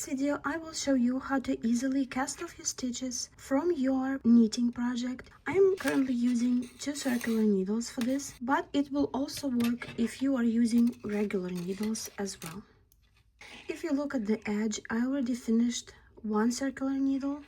this video, I will show you how to easily cast off your stitches from your knitting project. I am currently using 2 circular needles for this, but it will also work if you are using regular needles as well. If you look at the edge, I already finished 1 circular needle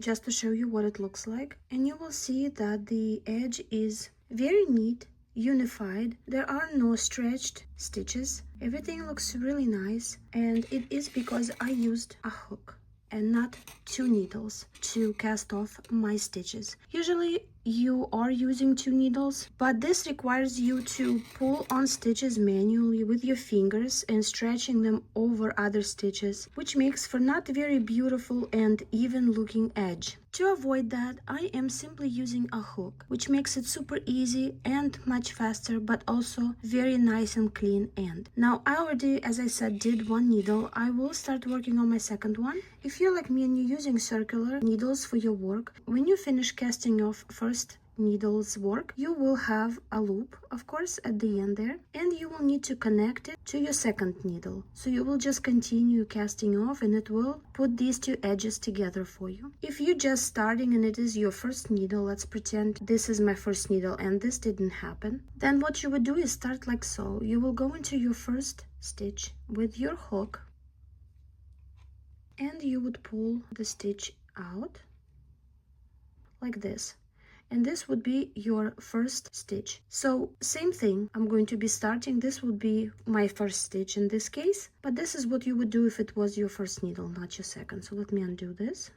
just to show you what it looks like, and you will see that the edge is very neat, unified. There are no stretched stitches. Everything looks really nice, and it is because I used a hook and not 2 needles to cast off my stitches. Usually you are using 2 needles, but this requires you to pull on stitches manually with your fingers and stretching them over other stitches, which makes for not very beautiful and even looking edge. To avoid that, I am simply using a hook, which makes it super easy and much faster, but also very nice and clean end. Now, I already, as I said, did 1 needle. I will start working on my second one. If you're like me and you're using circular needles for your work, when you finish casting off first needle's work, you will have a loop, of course, at the end there, and you will need to connect it to your second needle. So you will just continue casting off, and it will put these 2 edges together for you. If you're just starting and it is your first needle, let's pretend this is my first needle and this didn't happen, then what you would do is start like so. You will go into your first stitch with your hook, and you would pull the stitch out like this. And this would be your first stitch. So same thing, I'm going to be starting, this would be my first stitch in this case, but this is what you would do if it was your first needle, not your second. So let me undo this.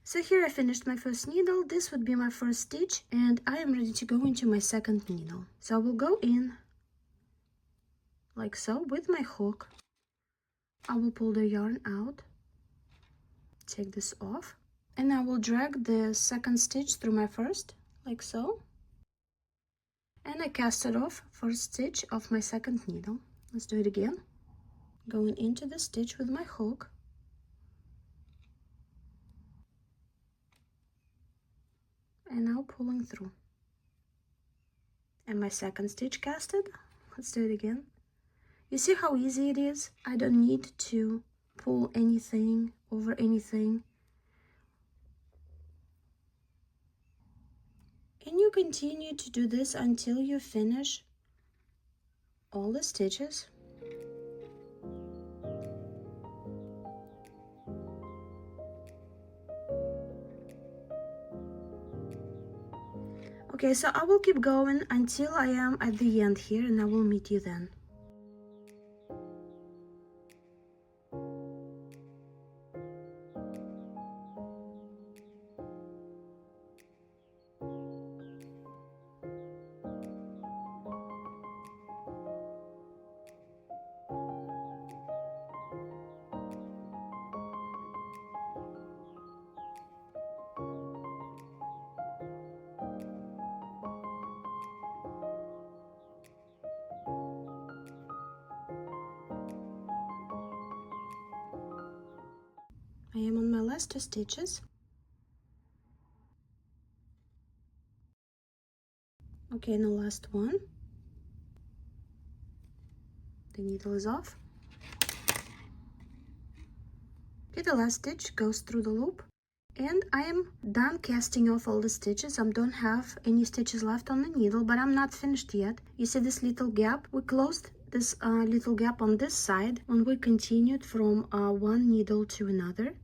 So here I finished my first needle. This would be my first stitch, and I am ready to go into my second needle. So I will go in like so with my hook. I will pull the yarn out, take this off, and I will drag the second stitch through my first, like so, and I casted off first stitch of my second needle. Let's do it again. Going into the stitch with my hook, and now pulling through, and my second stitch casted. Let's do it again. You see how easy it is? I don't need to pull anything over anything. And you continue to do this until you finish all the stitches. Okay, so I will keep going until I am at the end here, and I will meet you then. I am on my last 2 stitches. Okay, and the last one. The needle is off. Okay, the last stitch goes through the loop, and I am done casting off all the stitches. I don't have any stitches left on the needle, but I'm not finished yet. You see this little gap? We closed this little gap on this side when we continued from one needle to another.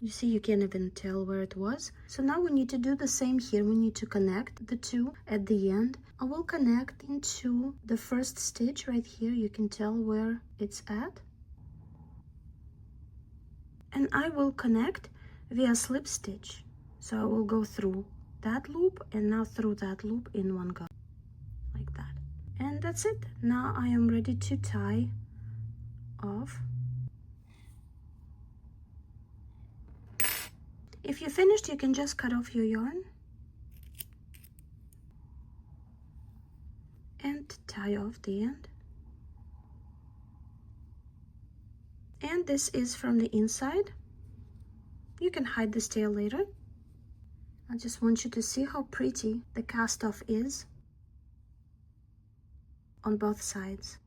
You see, you can't even tell where it was. So now we need to do the same here. We need to connect the 2 at the end. I will connect into the first stitch right here. You can tell where it's at. And I will connect via slip stitch. So I will go through that loop and now through that loop in one go, like that. And that's it. Now I am ready to tie off. If you're finished, you can just cut off your yarn and tie off the end. And this is from the inside. You can hide this tail later. I just want you to see how pretty the cast off is on both sides.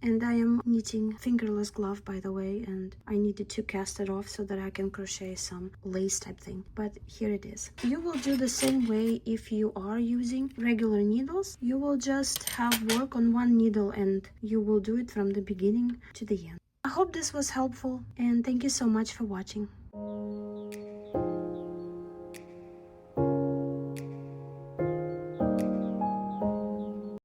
And I am knitting fingerless glove, by the way, and I needed to cast it off so that I can crochet some lace type thing. But here it is. You will do the same way if you are using regular needles. You will just have work on one needle and you will do it from the beginning to the end. I hope this was helpful and thank you so much for watching.